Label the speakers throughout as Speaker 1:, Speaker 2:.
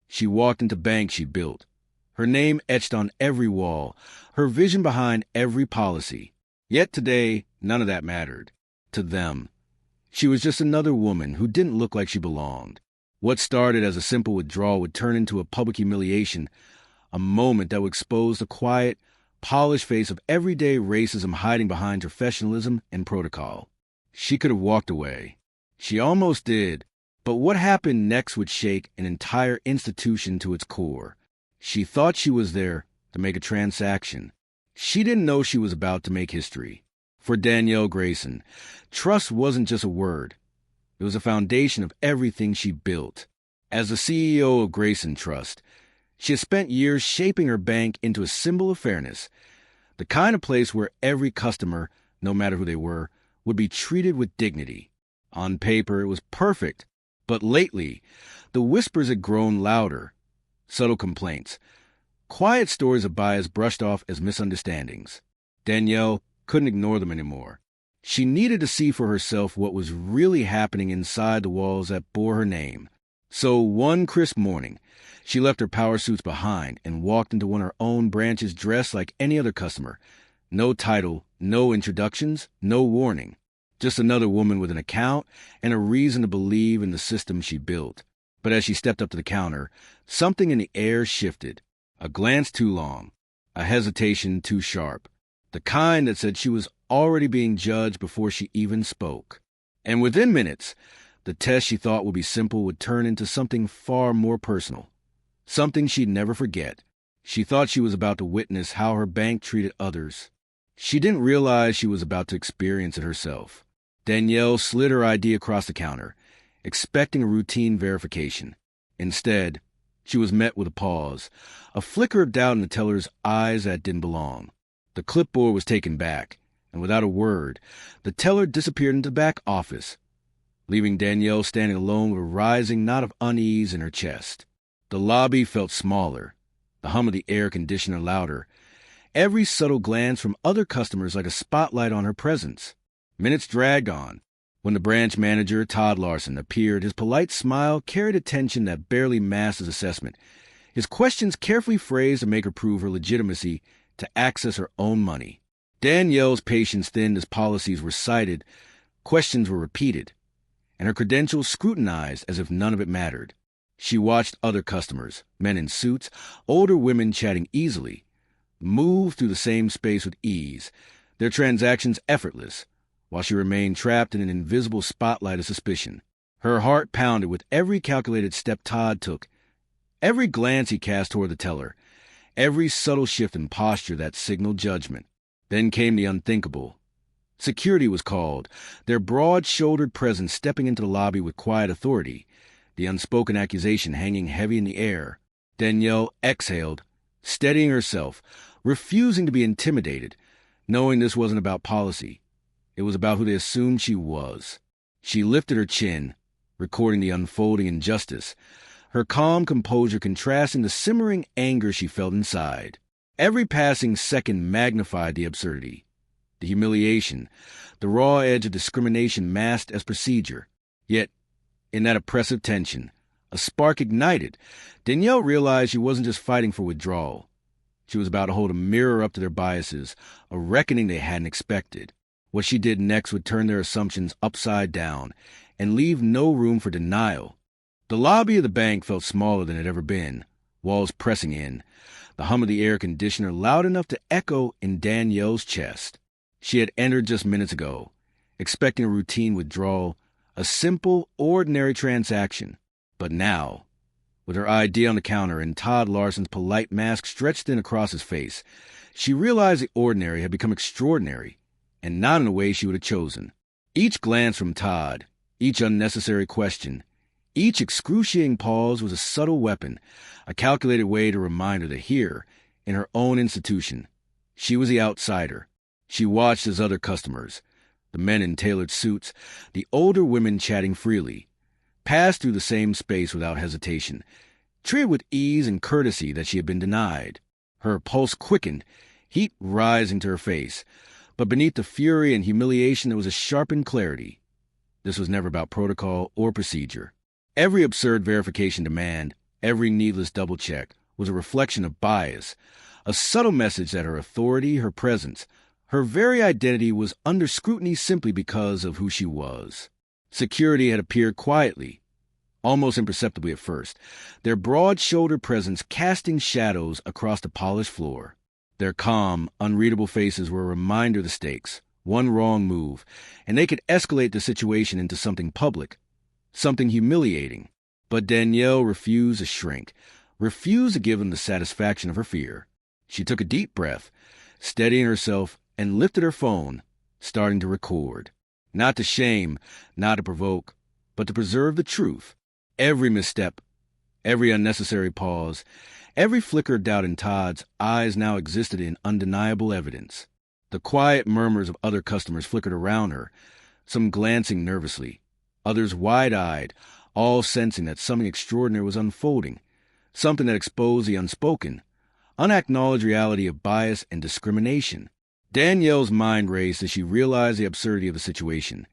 Speaker 1: She walked into bank she built, her name etched on every wall, her vision behind every policy. Yet today, none of that mattered. To them, she was just another woman who didn't look like she belonged. What started as a simple withdrawal would turn into a public humiliation, a moment that would expose the quiet, polished face of everyday racism hiding behind professionalism and protocol. She could have walked away. She almost did, but what happened next would shake an entire institution to its core. She thought she was there to make a transaction. She didn't know she was about to make history. For Danielle Grayson, trust wasn't just a word. It was a foundation of everything she built. As the CEO of Grayson Trust, she had spent years shaping her bank into a symbol of fairness, the kind of place where every customer, no matter who they were, would be treated with dignity. On paper, it was perfect, but lately, the whispers had grown louder. Subtle complaints, quiet stories of bias brushed off as misunderstandings. Danielle couldn't ignore them anymore. She needed to see for herself what was really happening inside the walls that bore her name. So one crisp morning, she left her power suits behind and walked into one of her own branches dressed like any other customer. No title, no introductions, no warning. Just another woman with an account and a reason to believe in the system she built. But as she stepped up to the counter, something in the air shifted. A glance too long, a hesitation too sharp. The kind that said she was already being judged before she even spoke. And within minutes, the test she thought would be simple would turn into something far more personal. Something she'd never forget. She thought she was about to witness how her bank treated others. She didn't realize she was about to experience it herself. Danielle slid her ID across the counter, expecting a routine verification. Instead, she was met with a pause, a flicker of doubt in the teller's eyes that didn't belong. The clipboard was taken back, and without a word, the teller disappeared into the back office, leaving Danielle standing alone with a rising knot of unease in her chest. The lobby felt smaller, the hum of the air conditioner louder, every subtle glance from other customers like a spotlight on her presence. Minutes dragged on. When the branch manager, Todd Larson, appeared, his polite smile carried a tension that barely masked his assessment, his questions carefully phrased to make her prove her legitimacy to access her own money. Danielle's patience thinned as policies were cited, questions were repeated, and her credentials scrutinized as if none of it mattered. She watched other customers, men in suits, older women chatting easily, move through the same space with ease, their transactions effortless, while she remained trapped in an invisible spotlight of suspicion. Her heart pounded with every calculated step Todd took, every glance he cast toward the teller, every subtle shift in posture that signaled judgment. Then came the unthinkable. Security was called, their broad-shouldered presence stepping into the lobby with quiet authority, the unspoken accusation hanging heavy in the air. Danielle exhaled, steadying herself, refusing to be intimidated, knowing this wasn't about policy. It was about who they assumed she was. She lifted her chin, recording the unfolding injustice, her calm composure contrasting the simmering anger she felt inside. Every passing second magnified the absurdity, the humiliation, the raw edge of discrimination masked as procedure. Yet, in that oppressive tension, a spark ignited. Danielle realized she wasn't just fighting for withdrawal. She was about to hold a mirror up to their biases, a reckoning they hadn't expected. What she did next would turn their assumptions upside down and leave no room for denial. The lobby of the bank felt smaller than it had ever been, walls pressing in, the hum of the air conditioner loud enough to echo in Danielle's chest. She had entered just minutes ago, expecting a routine withdrawal, a simple, ordinary transaction. But now, with her ID on the counter and Todd Larson's polite mask stretched thin across his face, she realized the ordinary had become extraordinary, and not in a way she would have chosen. Each glance from Todd, each unnecessary question, each excruciating pause was a subtle weapon, a calculated way to remind her that here, in her own institution, she was the outsider. She watched as other customers, the men in tailored suits, the older women chatting freely, passed through the same space without hesitation, treated with ease and courtesy that she had been denied. Her pulse quickened, heat rising to her face, but beneath the fury and humiliation there was a sharpened clarity. This was never about protocol or procedure. Every absurd verification demand, every needless double-check, was a reflection of bias, a subtle message that her authority, her presence, her very identity was under scrutiny simply because of who she was. Security had appeared quietly, almost imperceptibly at first, their broad-shouldered presence casting shadows across the polished floor. Their calm, unreadable faces were a reminder of the stakes. One wrong move, and they could escalate the situation into something public, something humiliating. But Danielle refused to shrink, refused to give them the satisfaction of her fear. She took a deep breath, steadying herself, and lifted her phone, starting to record. Not to shame, not to provoke, but to preserve the truth. Every misstep, every unnecessary pause, every flicker of doubt in Todd's eyes now existed in undeniable evidence. The quiet murmurs of other customers flickered around her, some glancing nervously, others wide-eyed, all sensing that something extraordinary was unfolding, something that exposed the unspoken, unacknowledged reality of bias and discrimination. Danielle's mind raced as she realized the absurdity of the situation.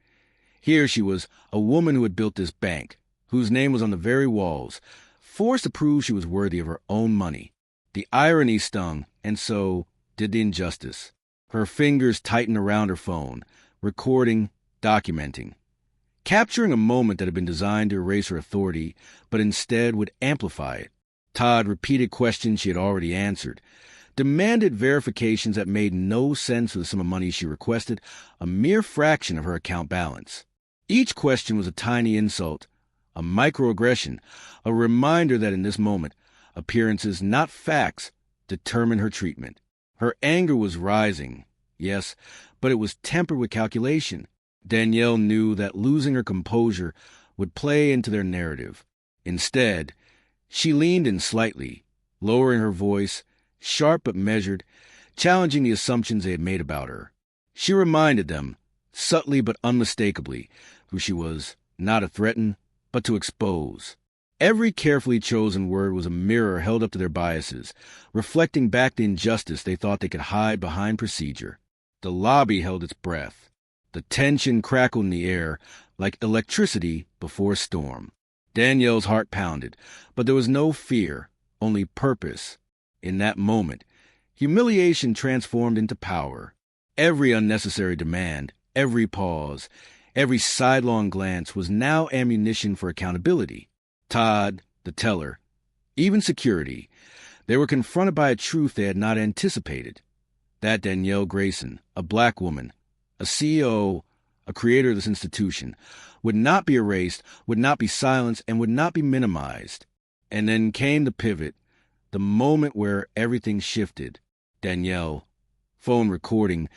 Speaker 1: Here she was, a woman who had built this bank, whose name was on the very walls, forced to prove she was worthy of her own money. The irony stung, and so did the injustice. Her fingers tightened around her phone, recording, documenting, capturing a moment that had been designed to erase her authority, but instead would amplify it. Todd repeated questions she had already answered, demanded verifications that made no sense for the sum of money she requested, a mere fraction of her account balance. Each question was a tiny insult, a microaggression, a reminder that in this moment, appearances, not facts, determined her treatment. Her anger was rising, yes, but it was tempered with calculation. Danielle knew that losing her composure would play into their narrative. Instead, she leaned in slightly, lowering her voice, sharp but measured, challenging the assumptions they had made about her. She reminded them, subtly but unmistakably, who she was, not to threaten, but to expose. Every carefully chosen word was a mirror held up to their biases, reflecting back the injustice they thought they could hide behind procedure. The lobby held its breath. The tension crackled in the air like electricity before a storm. Danielle's heart pounded, but there was no fear, only purpose. In that moment, humiliation transformed into power. Every unnecessary demand, every pause, every sidelong glance was now ammunition for accountability. Todd, the teller, even security, they were confronted by a truth they had not anticipated. That Danielle Grayson, a black woman, a CEO, a creator of this institution, would not be erased, would not be silenced, and would not be minimized. And then came the pivot, the moment where everything shifted. Danielle, phone recording,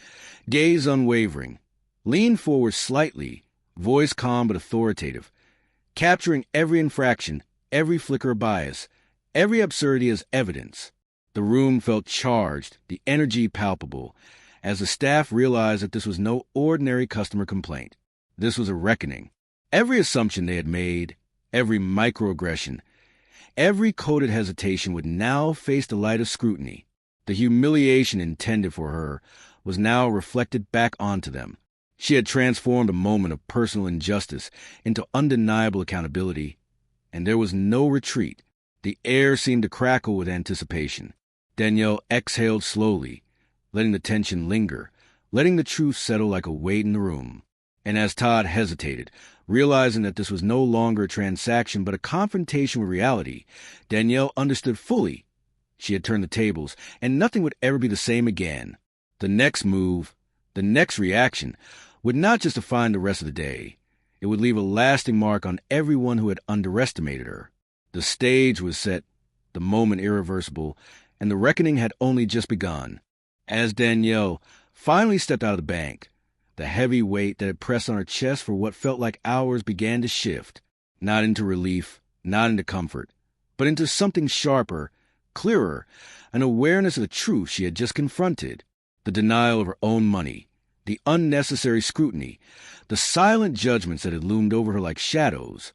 Speaker 1: gaze unwavering, leaned forward slightly, voice calm but authoritative, capturing every infraction, every flicker of bias, every absurdity as evidence. The room felt charged, the energy palpable, as the staff realized that this was no ordinary customer complaint. This was a reckoning. Every assumption they had made, every microaggression, every coded hesitation would now face the light of scrutiny. The humiliation intended for her was now reflected back onto them. She had transformed a moment of personal injustice into undeniable accountability, and there was no retreat. The air seemed to crackle with anticipation. Danielle exhaled slowly, letting the tension linger, letting the truth settle like a weight in the room. And as Todd hesitated, realizing that this was no longer a transaction but a confrontation with reality, Danielle understood fully. She had turned the tables, and nothing would ever be the same again. The next move, the next reaction, would not just define the rest of the day. It would leave a lasting mark on everyone who had underestimated her. The stage was set, the moment irreversible, and the reckoning had only just begun. As Danielle finally stepped out of the bank, the heavy weight that had pressed on her chest for what felt like hours began to shift, not into relief, not into comfort, but into something sharper, clearer, an awareness of the truth she had just confronted, the denial of her own money, the unnecessary scrutiny, the silent judgments that had loomed over her like shadows.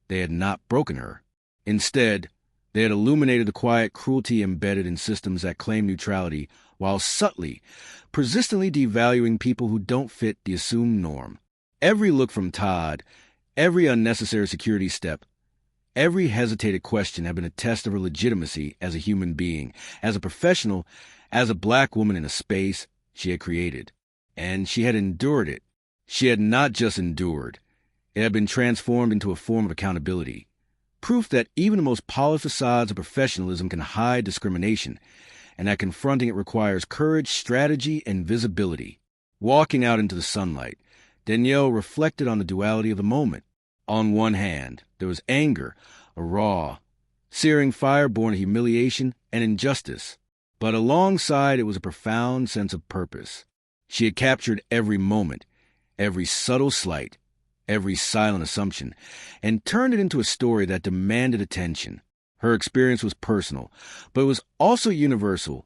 Speaker 1: They had not broken her. Instead, they had illuminated the quiet cruelty embedded in systems that claim neutrality while subtly, persistently devaluing people who don't fit the assumed norm. Every look from Todd, every unnecessary security step, Every hesitated question had been a test of her legitimacy as a human being, as a professional, as a black woman in a space she had created. And she had endured it. She had not just endured. It had been transformed into a form of accountability. Proof that even the most polished facades of professionalism can hide discrimination, and that confronting it requires courage, strategy, and visibility. Walking out into the sunlight, Danielle reflected on the duality of the moment. On one hand, there was anger, a raw, searing fire born of humiliation and injustice. But alongside it was a profound sense of purpose. She had captured every moment, every subtle slight, every silent assumption, and turned it into a story that demanded attention. Her experience was personal, but it was also universal.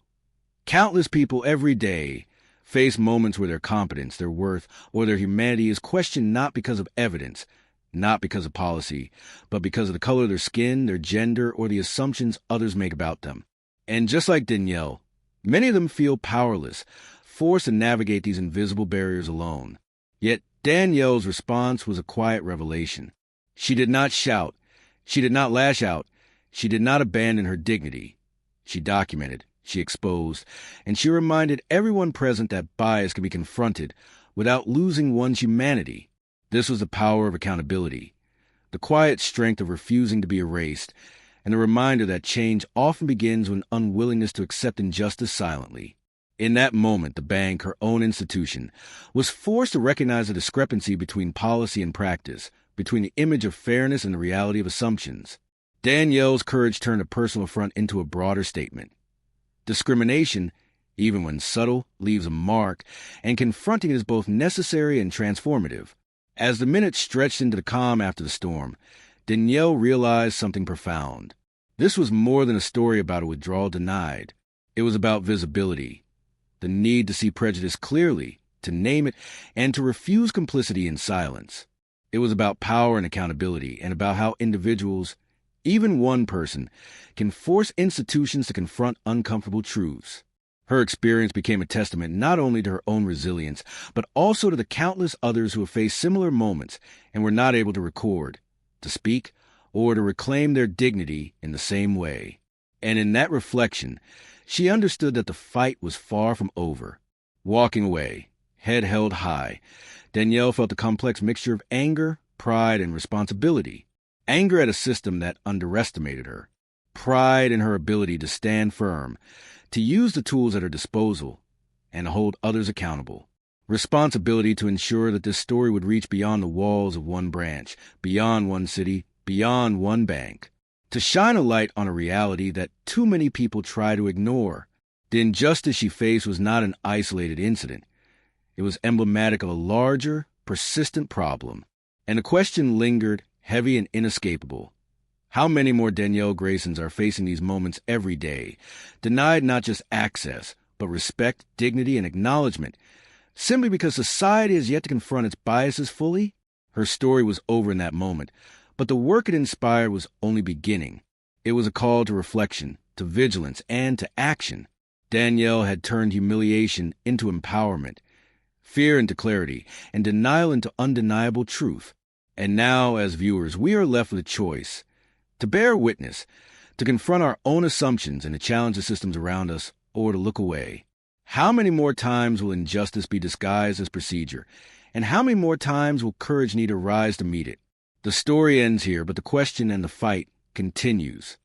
Speaker 1: Countless people every day face moments where their competence, their worth, or their humanity is questioned not because of evidence, not because of policy, but because of the color of their skin, their gender, or the assumptions others make about them. And just like Danielle, many of them feel powerless, forced to navigate these invisible barriers alone. Yet Danielle's response was a quiet revelation. She did not shout. She did not lash out. She did not abandon her dignity. She documented, she exposed, and she reminded everyone present that bias can be confronted without losing one's humanity. This was the power of accountability, the quiet strength of refusing to be erased, and the reminder that change often begins with unwillingness to accept injustice silently. In that moment, the bank, her own institution, was forced to recognize the discrepancy between policy and practice, between the image of fairness and the reality of assumptions. Danielle's courage turned a personal affront into a broader statement. Discrimination, even when subtle, leaves a mark, and confronting it is both necessary and transformative. As the minutes stretched into the calm after the storm, Danielle realized something profound. This was more than a story about a withdrawal denied. It was about visibility, the need to see prejudice clearly, to name it, and to refuse complicity in silence. It was about power and accountability, and about how individuals, even one person, can force institutions to confront uncomfortable truths. Her experience became a testament not only to her own resilience, but also to the countless others who have faced similar moments and were not able to record, to speak, or to reclaim their dignity in the same way. And in that reflection, she understood that the fight was far from over. Walking away, head held high, Danielle felt a complex mixture of anger, pride, and responsibility. Anger at a system that underestimated her. Pride in her ability to stand firm, to use the tools at her disposal, and to hold others accountable. Responsibility to ensure that this story would reach beyond the walls of one branch, beyond one city, beyond one bank. To shine a light on a reality that too many people try to ignore. The injustice she faced was not an isolated incident. It was emblematic of a larger, persistent problem. And the question lingered, heavy and inescapable. How many more Danielle Graysons are facing these moments every day, denied not just access, but respect, dignity, and acknowledgement, simply because society has yet to confront its biases fully? Her story was over in that moment, but the work it inspired was only beginning. It was a call to reflection, to vigilance, and to action. Danielle had turned humiliation into empowerment, fear into clarity, and denial into undeniable truth. And now, as viewers, we are left with a choice. To bear witness, to confront our own assumptions and to challenge the systems around us, or to look away. How many more times will injustice be disguised as procedure? And how many more times will courage need to rise to meet it? The story ends here, but the question and the fight continues.